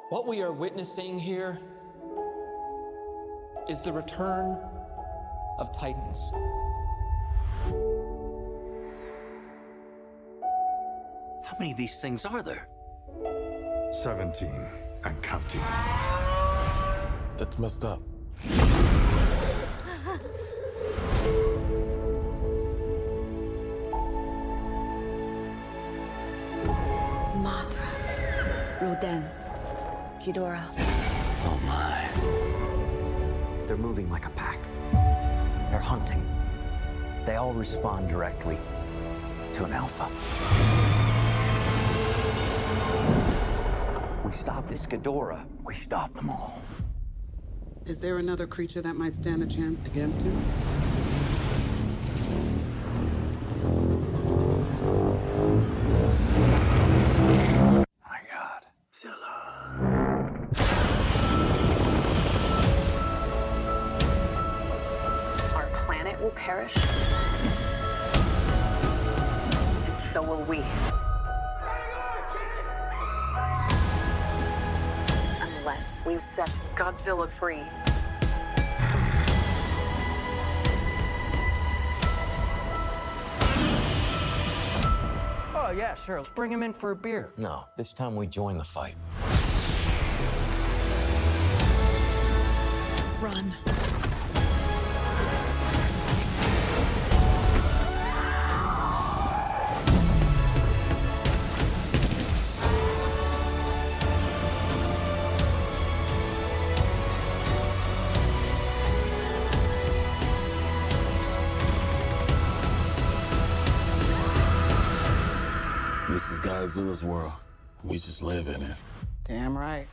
What we are witnessing here is the return of Titans. How many of these things are there? 17 and counting. That's messed up. Mothra, Rodan, Ghidorah. Oh my. They're moving like a pack. They're hunting. They all respond directly to an alpha. We stop this Ghidorah. We stop them all. Is there another creature that might stand a chance against him? My God. Zilla. Our planet will perish, and so will we. Unless we set Godzilla free. Oh, yeah, sure. Let's bring him in for a beer. No, this time we join the fight. Run. This is Godzilla's world. We just live in it. Damn right.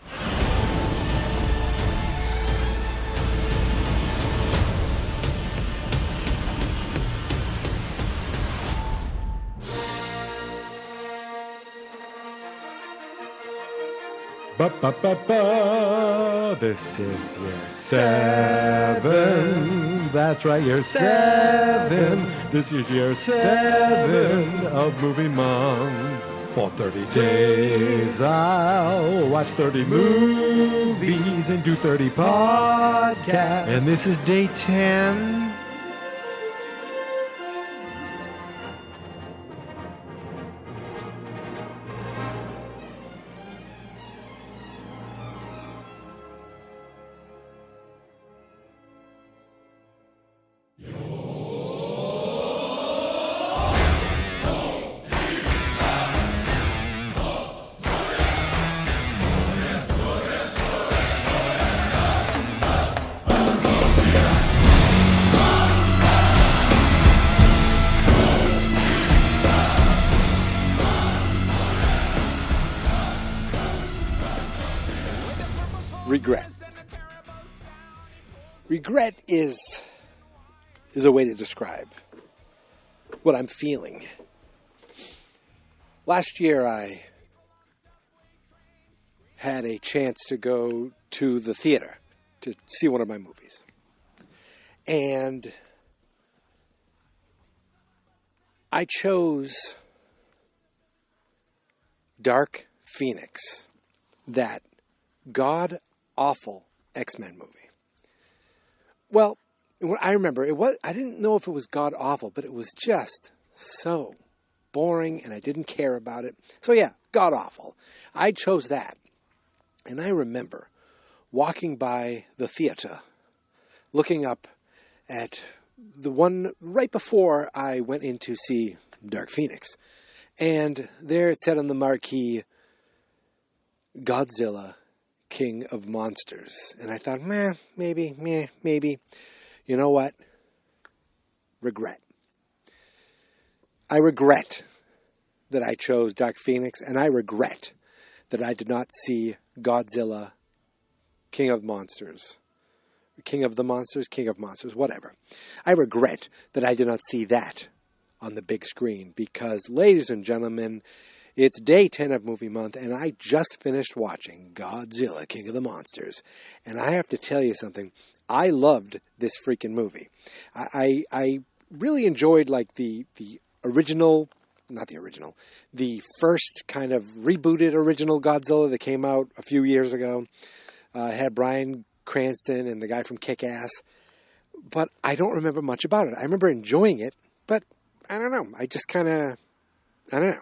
Ba-ba-ba-ba. This is year 7. That's right, year 7. This is year 7 of Movie Month. For 30 days, I'll watch 30 movies and do 30 podcasts. And this is day 10. Regret. Regret is a way to describe what I'm feeling. Last year I had a chance to go to the theater to see one of my movies. And I chose Dark Phoenix, that god-awful X-Men movie. Well, I remember, I didn't know if it was god-awful, but it was just so boring, and I didn't care about it. So yeah, god-awful. I chose that. And I remember walking by the theater, looking up at the one right before I went in to see Dark Phoenix. And there it said on the marquee, Godzilla, King of Monsters. And I thought, maybe. You know what? Regret. I regret that I chose Dark Phoenix, and I regret that I did not see Godzilla, King of Monsters. King of the Monsters, King of Monsters, whatever. I regret that I did not see that on the big screen because, ladies and gentlemen, it's day 10 of Movie Month, and I just finished watching Godzilla, King of the Monsters. And I have to tell you something. I loved this freaking movie. I really enjoyed, like, the original not the original, the first kind of rebooted original Godzilla that came out a few years ago. Had Bryan Cranston and the guy from Kick-Ass. But I don't remember much about it. I remember enjoying it, but I don't know. I don't know.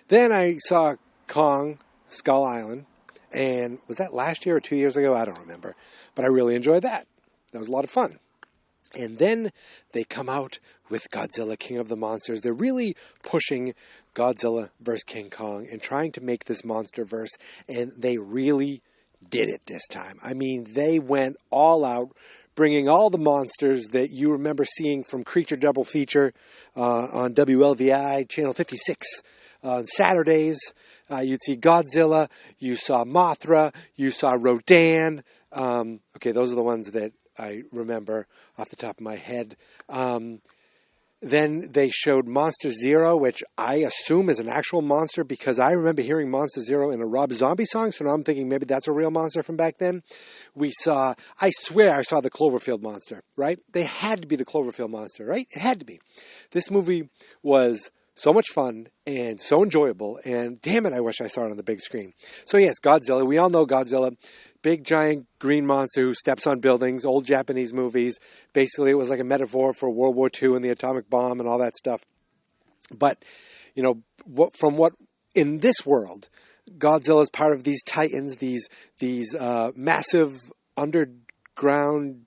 Then I saw Kong, Skull Island, and was that last year or 2 years ago? I don't remember. But I really enjoyed that. That was a lot of fun. And then they come out with Godzilla, King of the Monsters. They're really pushing Godzilla vs. King Kong and trying to make this monster verse, and they really did it this time. I mean, they went all out, bringing all the monsters that you remember seeing from Creature Double Feature on WLVI, Channel 56. On Saturdays, you'd see Godzilla, you saw Mothra, you saw Rodan. Okay, those are the ones that I remember off the top of my head. Then they showed Monster Zero, which I assume is an actual monster because I remember hearing Monster Zero in a Rob Zombie song, so now I'm thinking maybe that's a real monster from back then. I swear I saw the Cloverfield monster, right? They had to be the Cloverfield monster, right? It had to be. This movie was so much fun and so enjoyable, and damn it, I wish I saw it on the big screen. So yes, Godzilla. We all know Godzilla. Big, giant green monster who steps on buildings, old Japanese movies. Basically, it was like a metaphor for World War II and the atomic bomb and all that stuff. But, you know, in this world, Godzilla is part of these titans, these massive underground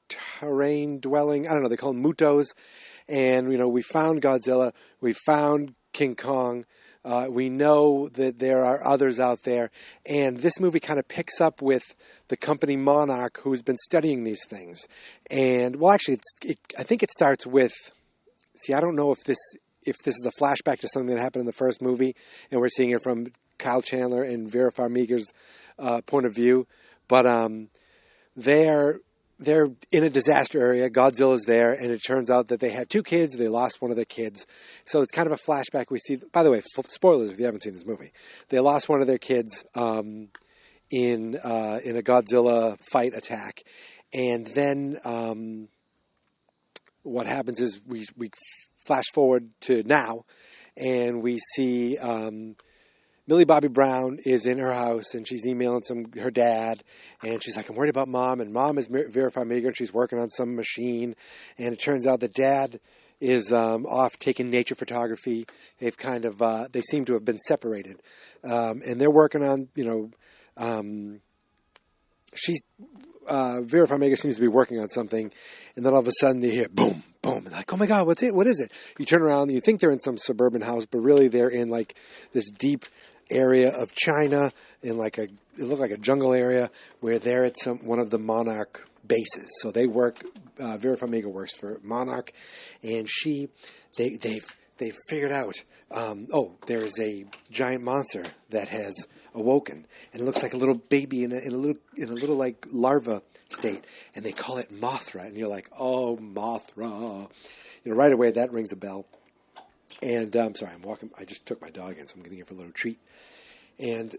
terrain dwelling, I don't know, they call them mutos. And, you know, we found Godzilla, we found King Kong. We know that there are others out there. And this movie kind of picks up with the company Monarch, who's been studying these things. And, well, actually, I think it starts with, I don't know if this is a flashback to something that happened in the first movie, and we're seeing it from Kyle Chandler and Vera Farmiga's point of view. But they're in a disaster area. Godzilla's there, and it turns out that they had two kids. They lost one of their kids. So it's kind of a flashback we see. By the way, spoilers if you haven't seen this movie. They lost one of their kids in a Godzilla fight attack. And then what happens is we flash forward to now, and we see Millie Bobby Brown is in her house, and she's emailing her dad, and she's like, I'm worried about Mom, and Mom is Vera Farmiga, and she's working on some machine, and it turns out that Dad is off taking nature photography. They've kind of, they seem to have been separated, and they're working on, Vera Farmiga seems to be working on something, and then all of a sudden they hear boom, boom, and like, oh my God, what's it? What is it? You turn around and you think they're in some suburban house, but really they're in like this deep area of China in it looked like a jungle area where they're at one of the Monarch bases. So they work. Vera Farmiga works for Monarch, and they've figured out. There is a giant monster that has awoken, and it looks like a little baby in a little like larva state, and they call it Mothra. And you're like, oh, Mothra, right away that rings a bell. And I'm sorry, I'm walking. I just took my dog in, so I'm going to give her a little treat. And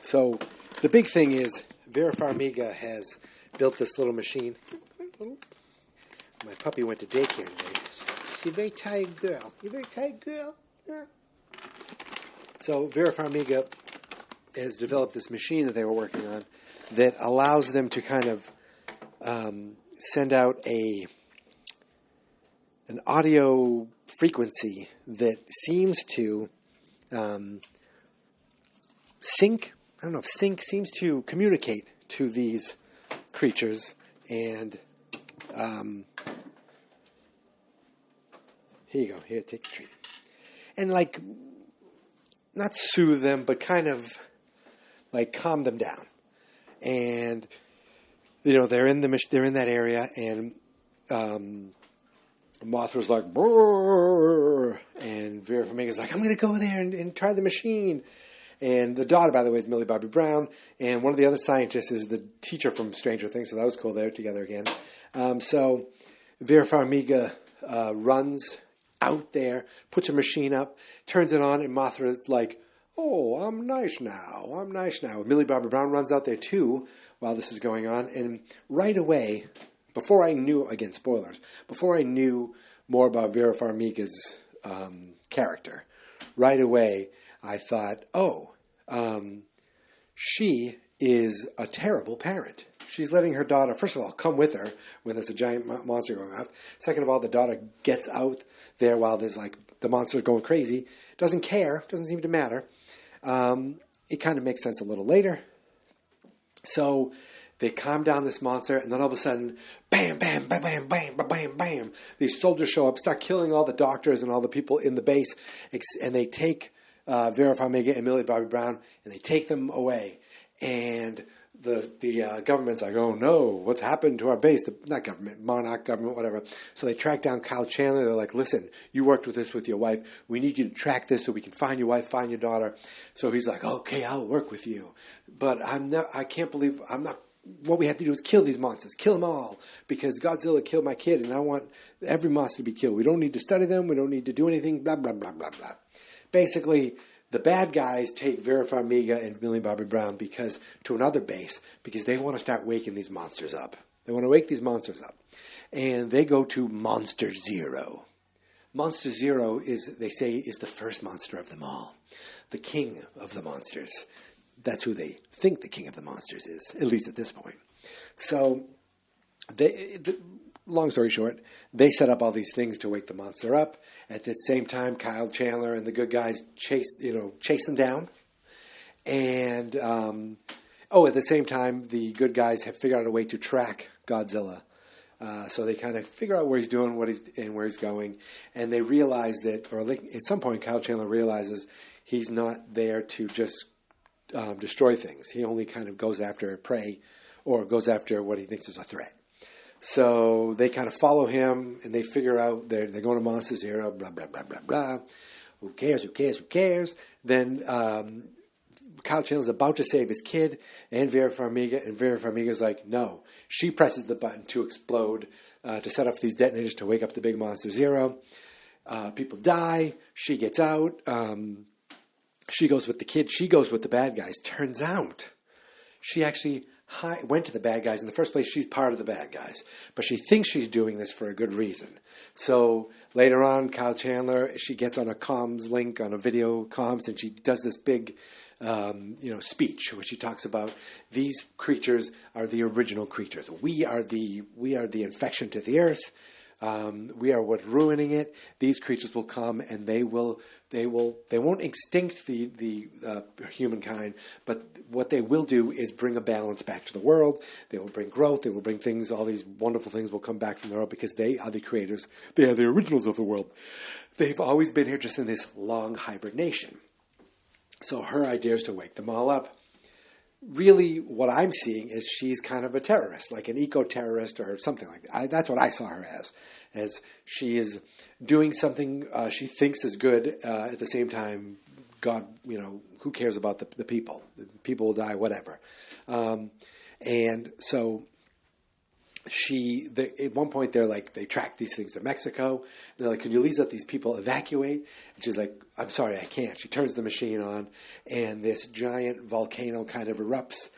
so the big thing is Vera Farmiga has built this little machine. My puppy went to daycare today. She's a very tired girl. You a very tired girl? Yeah. So Vera Farmiga has developed this machine that they were working on that allows them to kind of send out an audio frequency that seems to sync. I don't know if sync seems to communicate to these creatures, and here you go. Here, take a treat, and like not soothe them, but kind of like calm them down. And they're in that area, and Mothra's like, brrr, and Vera Farmiga's like, I'm going to go there and try the machine. And the daughter, by the way, is Millie Bobby Brown, and one of the other scientists is the teacher from Stranger Things, so that was cool. They're together again. So Vera Farmiga runs out there, puts her machine up, turns it on, and Mothra's like, oh, I'm nice now. Millie Bobby Brown runs out there too while this is going on, and right away, before I knew, again, spoilers, before I knew more about Vera Farmiga's character. Right away, I thought, she is a terrible parent. She's letting her daughter, first of all, come with her when there's a giant monster going off. Second of all, the daughter gets out there while there's like the monster going crazy. Doesn't care. Doesn't seem to matter. It kind of makes sense a little later. So they calm down this monster, and then all of a sudden, bam, bam, bam, bam, bam, bam, bam, bam. These soldiers show up, start killing all the doctors and all the people in the base, and they take Vera Farmiga and Millie Bobby Brown, and they take them away. And the government's like, oh no, what's happened to our base? Not government, monarch government, whatever. So they track down Kyle Chandler. They're like, listen, you worked with this with your wife. We need you to track this so we can find your wife, find your daughter. So he's like, okay, I'll work with you. But I can't believe I'm not. What we have to do is kill these monsters, kill them all, because Godzilla killed my kid, and I want every monster to be killed. We don't need to study them. We don't need to do anything, blah, blah, blah, blah, blah. Basically, the bad guys take Vera Farmiga and Millie Bobby Brown to another base because they want to start waking these monsters up. They want to wake these monsters up. And they go to Monster Zero. Monster Zero they say, is the first monster of them all. The king of the monsters. That's who they think the king of the monsters is, at least at this point. So, long story short, they set up all these things to wake the monster up. At the same time, Kyle Chandler and the good guys chase them down. And, at the same time, the good guys have figured out a way to track Godzilla. So they kind of figure out where he's doing, where he's going. And they realize that, at some point, Kyle Chandler realizes he's not there to just destroy things. He only kind of goes after prey or goes after what he thinks is a threat. So they kind of follow him, and they figure out they're going to Monster Zero, blah, blah, blah, blah, blah. Who cares, who cares, who cares? Then Kyle Chandler's about to save his kid and Vera Farmiga, and Vera Farmiga's like, no. She presses the button to explode, to set off these detonators to wake up the big Monster Zero. People die. She gets out. She goes with the kid. She goes with the bad guys. Turns out she actually went to the bad guys. In the first place, she's part of the bad guys. But she thinks she's doing this for a good reason. So later on, Kyle Chandler, she gets on a comms link, on a video comms, and she does this big speech where she talks about these creatures are the original creatures. We are the infection to the earth. We are what's ruining it. These creatures will come, and they won't extinct the humankind, but what they will do is bring a balance back to the world. They will bring growth. They will bring things. All these wonderful things will come back from the world because they are the creators. They are the originals of the world. They've always been here just in this long hibernation. So her idea is to wake them all up. Really, what I'm seeing is she's kind of a terrorist, like an eco-terrorist or something like that. That's what I saw her as she is doing something she thinks is good. At the same time, God, who cares about the people? The people will die, whatever. And so at one point they track these things to Mexico. And they're like, can you please let these people evacuate? And she's like, I'm sorry, I can't. She turns the machine on, and this giant volcano kind of erupts,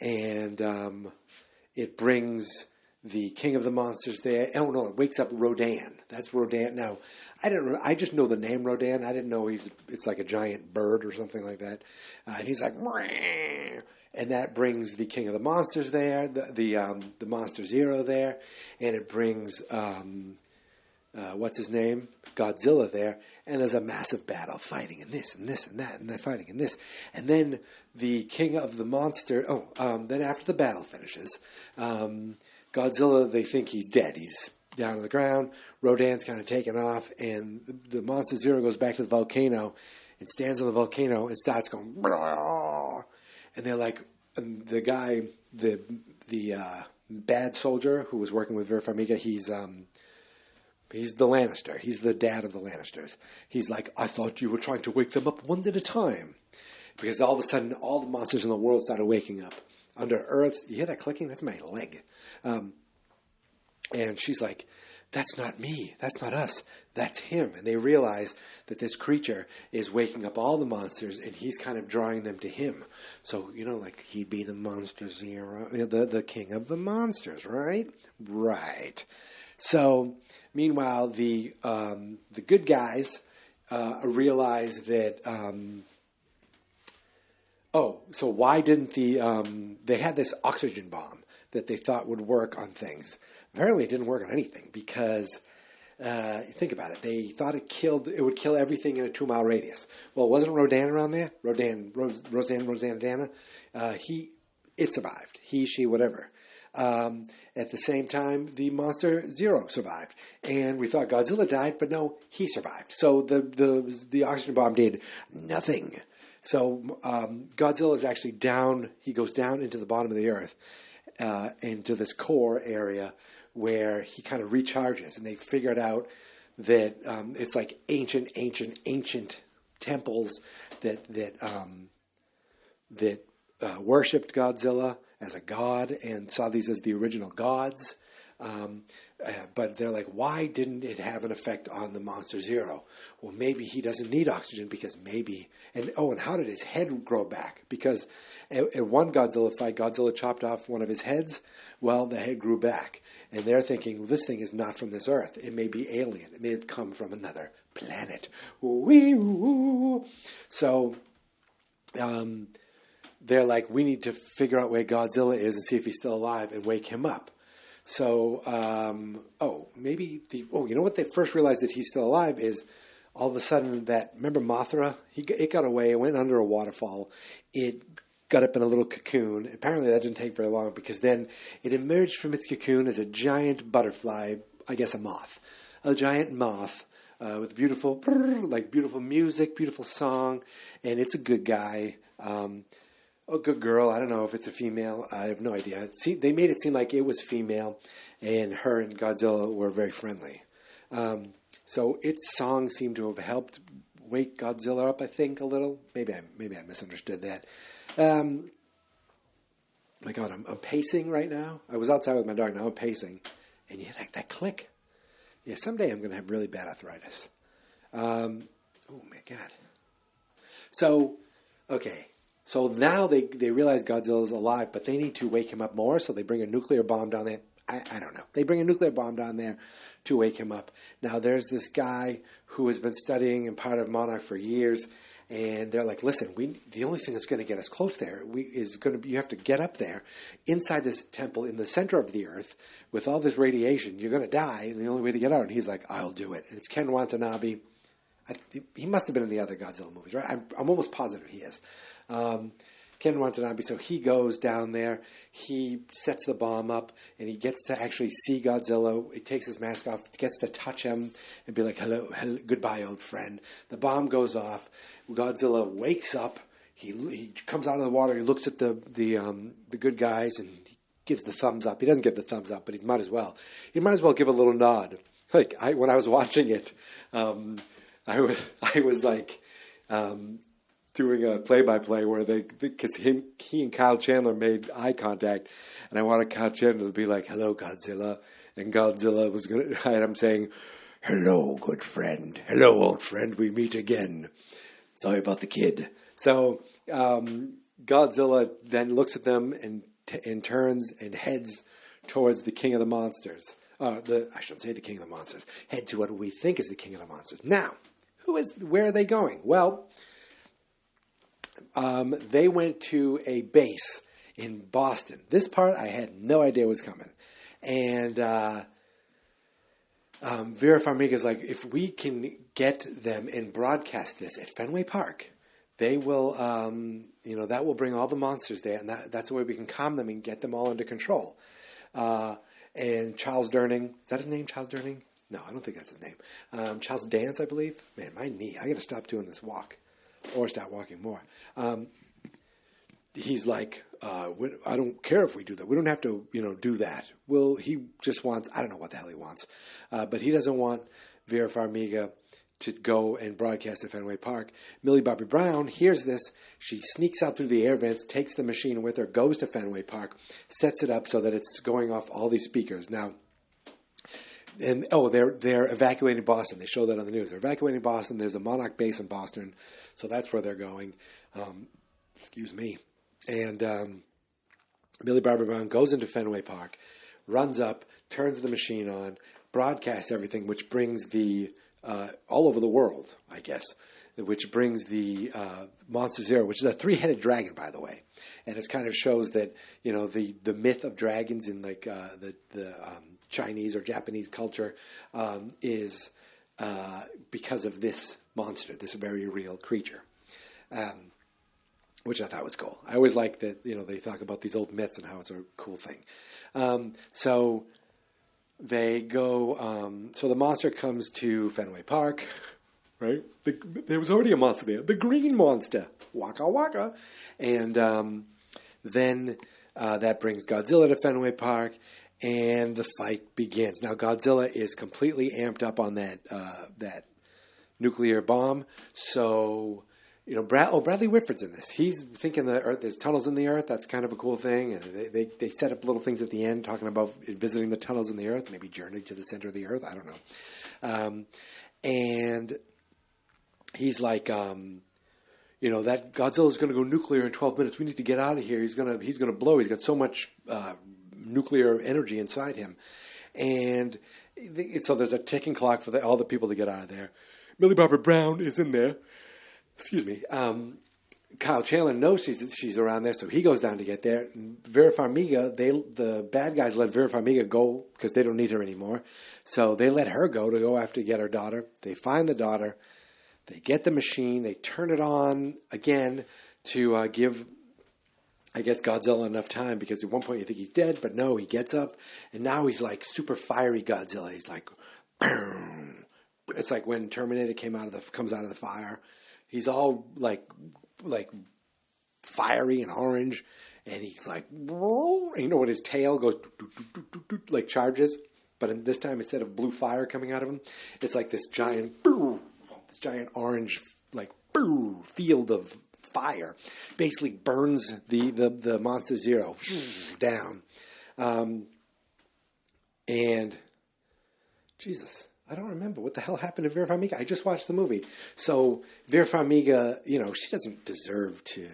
and it brings the king of the monsters there. Oh no, it wakes up Rodan. That's Rodan. Now, I just know the name Rodan. I didn't know it's like a giant bird or something like that. And he's like, Mwah! And that brings the king of the monsters there, the Monster Zero there, and it brings what's his name, Godzilla there, and there's a massive battle fighting in this and this and that, and they're fighting in this, and then the king of the monster. Then after the battle finishes, Godzilla, they think he's dead. He's down on the ground. Rodan's kind of taken off, and the Monster Zero goes back to the volcano and stands on the volcano and starts going. Blah! And they're like, the guy, the bad soldier who was working with Vera Farmiga, he's the Lannister. He's the dad of the Lannisters. He's like, I thought you were trying to wake them up one at a time. Because all of a sudden, all the monsters in the world started waking up. Under Earth, you hear that clicking? That's my leg. And she's like, that's not me. That's not us. That's him. And they realize that this creature is waking up all the monsters, and he's kind of drawing them to him. So, like he'd be the Monster Zero, the king of the monsters, right? Right. So, meanwhile, the good guys realize that. So why didn't they had this oxygen bomb that they thought would work on things? Apparently, it didn't work on anything because. Think about it. They thought it would kill everything in a 2-mile radius. Well, wasn't Rodan around there? Rosanna. It survived. He, she, whatever. At the same time, the monster Zero survived, and we thought Godzilla died, but no, he survived. So the oxygen bomb did nothing. So Godzilla is actually down. He goes down into the bottom of the earth, into this core area, where he kind of recharges, and they figured out that it's like ancient temples that worshipped Godzilla as a god and saw these as the original gods. But they're like, why didn't it have an effect on the monster Zero? Well, maybe he doesn't need oxygen because maybe... And how did his head grow back? Because at one Godzilla fight, Godzilla chopped off one of his heads. Well, the head grew back. And they're thinking, well, this thing is not from this Earth. It may be alien. It may have come from another planet. Wee-woo. So they're like, we need to figure out where Godzilla is and see if he's still alive and wake him up. So, you know what they first realized that he's still alive is all of a sudden remember Mothra? It got away, it went under a waterfall, it got up in a little cocoon. Apparently that didn't take very long because then it emerged from its cocoon as a giant butterfly, I guess a giant moth with beautiful music, beautiful song, and it's a good guy. A good girl. I don't know if it's a female. I have no idea. They made it seem like it was female, and her and Godzilla were very friendly. So its song seemed to have helped wake Godzilla up, I think, a little. Maybe I misunderstood that. My God, I'm pacing right now. I was outside with my dog. Now I'm pacing, and you hear that click. Yeah, someday I'm going to have really bad arthritis. Oh my God. So, okay. So now they realize Godzilla's alive, but they need to wake him up more, so they bring a nuclear bomb down there. I don't know. They bring a nuclear bomb down there to wake him up. Now there's this guy who has been studying and part of Monarch for years, and they're like, listen, the only thing that's going to get us close there you have to get up there inside this temple in the center of the earth with all this radiation. You're going to die, and the only way to get out. And he's like, I'll do it. And it's Ken Watanabe. He must have been in the other Godzilla movies, right? I'm almost positive he is. Ken Watanabe, so he goes down there, he sets the bomb up, and he gets to actually see Godzilla. He takes his mask off, gets to touch him, and be like, hello, goodbye, old friend. The bomb goes off. Godzilla wakes up. He comes out of the water. He looks at the good guys, and he gives the thumbs up. He doesn't give the thumbs up, but he might as well. He might as well give a little nod. Like when I was watching it, I was like. Doing a play-by-play where because he and Kyle Chandler made eye contact, and I wanted Kyle Chandler to be like, hello, Godzilla, and Godzilla was going to, and I'm saying, hello, good friend, hello, old friend, we meet again. Sorry about the kid. So Godzilla then looks at them and turns and heads towards the King of the Monsters. I shouldn't say the King of the Monsters. Head to what we think is the King of the Monsters. Now, where are they going? Well, they went to a base in Boston. This part I had no idea was coming. And Vera Farmiga's like, if we can get them and broadcast this at Fenway Park, they will, that will bring all the monsters there, and that's the way we can calm them and get them all under control. And Charles Durning, is that his name, Charles Durning? No, I don't think that's his name. Charles Dance, I believe. Man, my knee, I got to stop doing this walk. Or start walking more. He's like, I don't care if we do that. We don't have to, do that. Well, he just wants, I don't know what the hell he wants. But he doesn't want Vera Farmiga to go and broadcast at Fenway Park. Millie Bobby Brown hears this. She sneaks out through the air vents, takes the machine with her, goes to Fenway Park, sets it up so that it's going off all these speakers. Now, they're evacuating Boston. They show that on the news. They're evacuating Boston. There's a Monarch base in Boston, so that's where they're going. Excuse me. And Millie Bobby Brown goes into Fenway Park, runs up, turns the machine on, broadcasts everything, which brings the all over the world, I guess, which brings the Monster Zero, which is a 3-headed dragon, by the way. And it kind of shows that, the myth of dragons in like the Chinese or Japanese culture is because of this monster, this very real creature. Which I thought was cool. I always like that, they talk about these old myths and how it's a cool thing. So they go, so the monster comes to Fenway Park, right? There was already a monster there, the green monster, waka waka. And then that brings Godzilla to Fenway Park, and the fight begins. Now Godzilla is completely amped up on that nuclear bomb, so... Bradley Whitford's in this. He's thinking the Earth, there's tunnels in the Earth. That's kind of a cool thing. And they set up little things at the end talking about visiting the tunnels in the Earth, maybe journey to the center of the Earth. I don't know. And he's like, that Godzilla's going to go nuclear in 12 minutes. We need to get out of here. He's going to blow. He's got so much nuclear energy inside him. And so there's a ticking clock for all the people to get out of there. Millie Bobby Brown is in there. Excuse me. Kyle Chandler knows she's around there, so he goes down to get there. Vera Farmiga, the bad guys let Vera Farmiga go because they don't need her anymore. So they let her go after get her daughter. They find the daughter. They get the machine. They turn it on again to give, I guess, Godzilla enough time, because at one point you think he's dead, but no, he gets up, and now he's like super fiery Godzilla. He's like, boom. It's like when Terminator comes out of the fire. He's all like fiery and orange, and he's like, when his tail goes like charges, but this time instead of blue fire coming out of him, it's like this giant orange like field of fire, basically burns the Monster Zero down, and Jesus. I don't remember what the hell happened to Vera Farmiga. I just watched the movie. So Vera Farmiga, she doesn't deserve to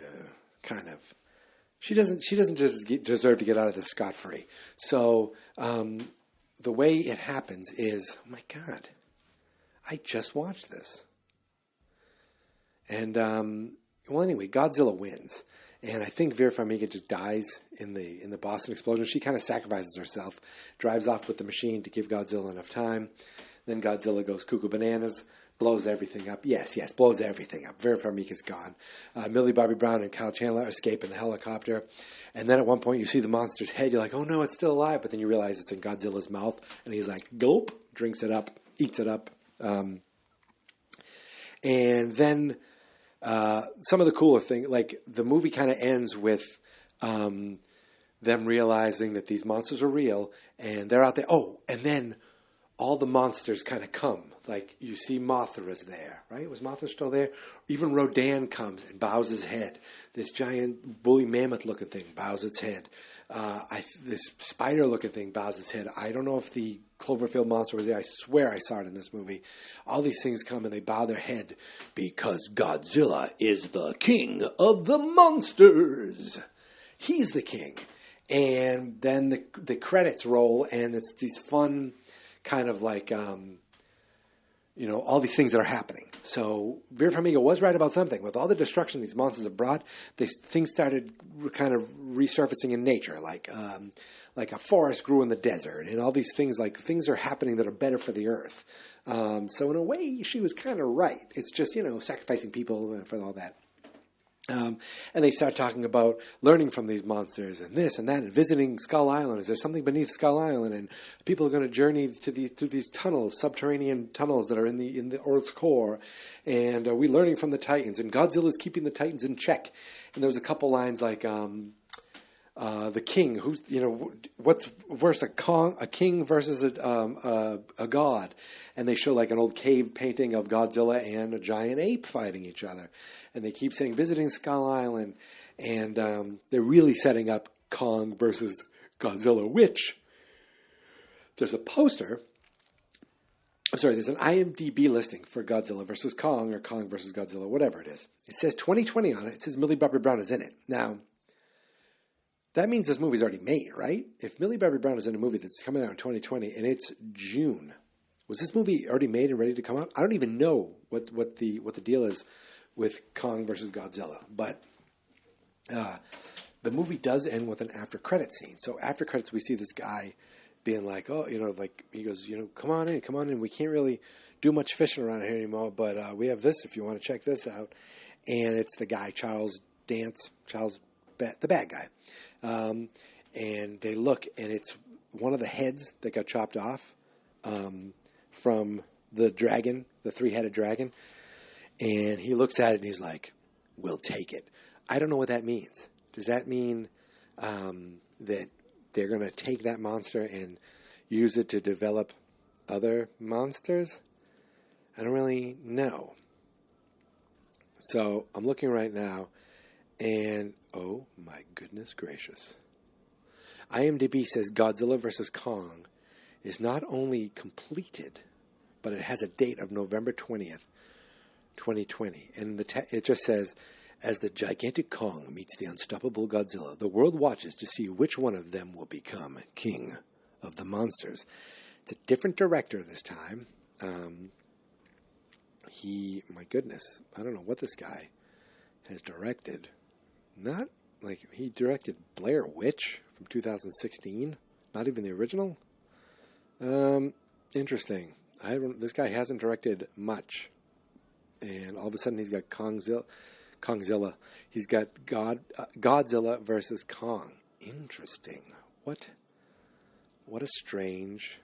she doesn't just deserve to get out of this scot-free. So the way it happens is, oh my God, I just watched this. And anyway, Godzilla wins. And I think Vera Farmiga just dies in the Boston explosion. She kind of sacrifices herself, drives off with the machine to give Godzilla enough time. Then Godzilla goes cuckoo bananas, blows everything up. Yes, blows everything up. Vera Farmiga's gone. Millie Bobby Brown and Kyle Chandler escape in the helicopter. And then at one point you see the monster's head. You're like, oh no, it's still alive. But then you realize it's in Godzilla's mouth. And he's like, gulp, drinks it up, eats it up. And then some of the cooler thing, like the movie kind of ends with them realizing that these monsters are real. And they're out there. Oh, and then all the monsters kind of come. Like, you see Mothra's there, right? Was Mothra still there? Even Rodan comes and bows his head. This giant woolly mammoth-looking thing bows its head. This spider-looking thing bows its head. I don't know if the Cloverfield monster was there. I swear I saw it in this movie. All these things come and they bow their head because Godzilla is the king of the monsters. He's the king. And then the credits roll, and it's these fun kind of like, all these things that are happening. So Vera Farmiga was right about something. With all the destruction these monsters have brought, things started kind of resurfacing in nature, like a forest grew in the desert, and all these things, like things are happening that are better for the earth. So in a way, she was kind of right. It's just, sacrificing people for all that. And they start talking about learning from these monsters and this and that, and visiting Skull Island. Is there something beneath Skull Island? And people are going to journey through these tunnels, subterranean tunnels that are in the Earth's core. And are we learning from the Titans? And Godzilla's keeping the Titans in check. And there's a couple lines like the king, who's what's worse, a king versus a god, and they show like an old cave painting of Godzilla and a giant ape fighting each other, and they keep saying visiting Skull Island, and they're really setting up Kong versus Godzilla, which there's a poster. I'm sorry, there's an IMDb listing for Godzilla versus Kong, or Kong versus Godzilla, whatever it is. It says 2020 on it. It says Millie Bobby Brown is in it. Now, that means this movie's already made, right? If Millie Bobby Brown is in a movie that's coming out in 2020 and it's June, Was this movie already made and ready to come out? I don't even know what the deal is with Kong versus Godzilla. But the movie does end with an after credit scene. So after credits, we see this guy being like, oh, like he goes, come on in. We can't really do much fishing around here anymore, but we have this if you want to check this out. And it's the guy, the bad guy. And they look, and it's one of the heads that got chopped off from the dragon, the three-headed dragon. And he looks at it and he's like, we'll take it. I don't know what that means. Does that mean that they're going to take that monster and use it to develop other monsters? I don't really know. So I'm looking right now, and oh my goodness gracious. IMDb says Godzilla vs. Kong is not only completed, but it has a date of November 20th, 2020. And it just says, as the gigantic Kong meets the unstoppable Godzilla, the world watches to see which one of them will become king of the monsters. It's a different director this time. My goodness, I don't know what this guy has directed. Not like he directed Blair Witch from 2016. Not even the original. Interesting. This guy hasn't directed much, and all of a sudden he's got Kongzilla. He's got Godzilla versus Kong. Interesting. What a strange.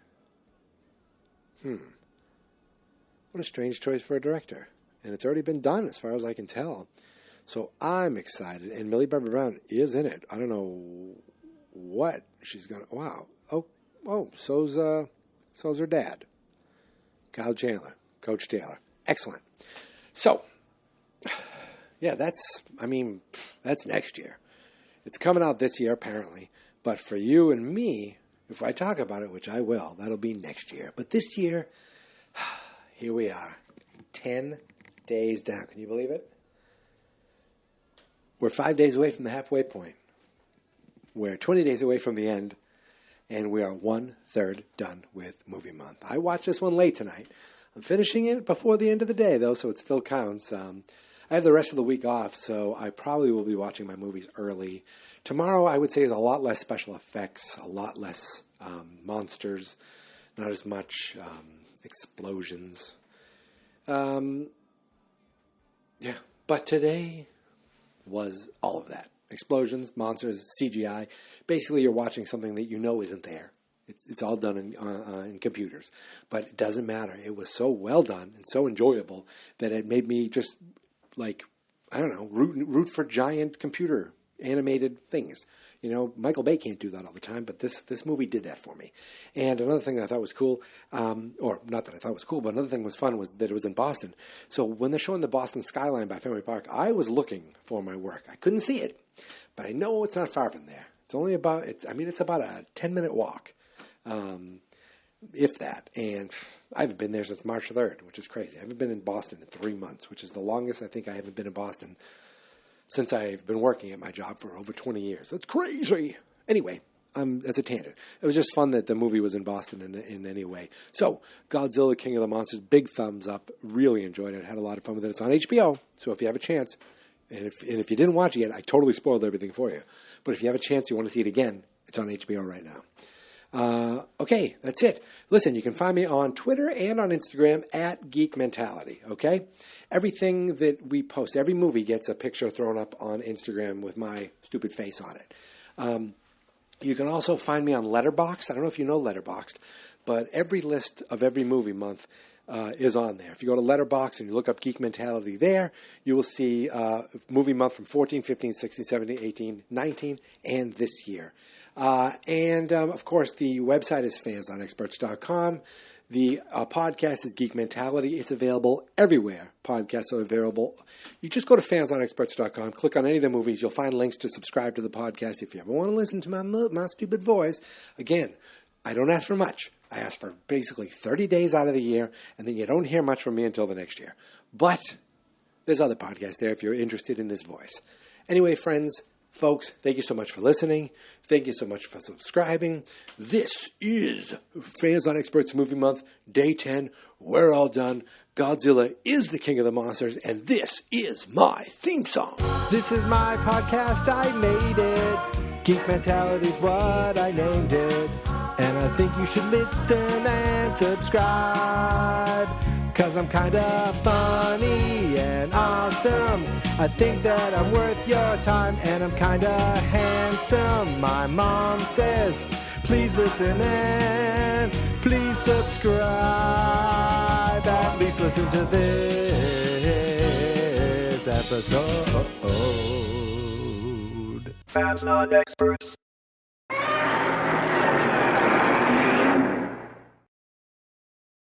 What a strange choice for a director. And it's already been done as far as I can tell. So I'm excited. And Millie Bobby Brown is in it. I don't know what she's going to... Wow. Oh, so's her dad. Kyle Chandler. Coach Taylor. Excellent. So, yeah, that's next year. It's coming out this year, apparently. But for you and me, if I talk about it, which I will, that'll be next year. But this year... Here we are, 10 days down. Can you believe it? We're 5 days away from the halfway point. We're 20 days away from the end, and we are 1/3 done with Movie Month. I watched this one late tonight. I'm finishing it before the end of the day, though, so it still counts. I have the rest of the week off, so I probably will be watching my movies early. Tomorrow, I would say, is a lot less special effects, a lot less monsters, not as much... explosions. But today was all of that. Explosions, monsters, CGI. Basically, you're watching something that you know isn't there. It's all done in computers. But it doesn't matter. It was so well done and so enjoyable that it made me just, root for giant computer animated things. Michael Bay can't do that all the time, but this movie did that for me. And another thing I thought was cool, or not that I thought was cool, but another thing was fun was that it was in Boston. So when they're showing the Boston skyline by Fenway Park, I was looking for my work. I couldn't see it, but I know it's not far from there. It's only about, it's about a 10-minute walk, if that. And I haven't been there since March 3rd, which is crazy. I haven't been in Boston in 3 months, which is the longest I think I haven't been in Boston since I've been working at my job for over 20 years. That's crazy. Anyway, that's a tangent. It was just fun that the movie was in Boston in any way. So, Godzilla, King of the Monsters, big thumbs up. Really enjoyed it. Had a lot of fun with it. It's on HBO, so if you have a chance, and if you didn't watch it yet, I totally spoiled everything for you. But if you have a chance, you want to see it again, it's on HBO right now. Okay, that's it. Listen, you can find me on Twitter and on Instagram at Geek Mentality, okay? Everything that we post, every movie gets a picture thrown up on Instagram with my stupid face on it. You can also find me on Letterboxd. I don't know if you know Letterboxd, but every list of every movie month is on there. If you go to Letterboxd and you look up Geek Mentality there, you will see movie month from 14, 15, 16, 17, 18, 19, and this year. Of course, the website is fansonexperts.com. The podcast is Geek Mentality. It's available everywhere. Podcasts are available. You just go to fansonexperts.com, click on any of the movies. You'll find links to subscribe to the podcast if you ever want to listen to my stupid voice. Again, I don't ask for much. I ask for basically 30 days out of the year, and then you don't hear much from me until the next year. But there's other podcasts there if you're interested in this voice. Anyway, friends, Folks, thank you so much for listening. Thank you so much for subscribing. This is Fans Not Experts Movie Month, Day 10. We're all done. Godzilla is the king of the monsters, and this is my theme song. This is my podcast, I made it. Geek Mentality's what I named it. And I think you should listen and subscribe. 'Cause I'm kinda funny and awesome. I think that I'm worth your time, and I'm kinda handsome. My mom says, please listen and please subscribe. At least listen to this episode. Fans Not Experts.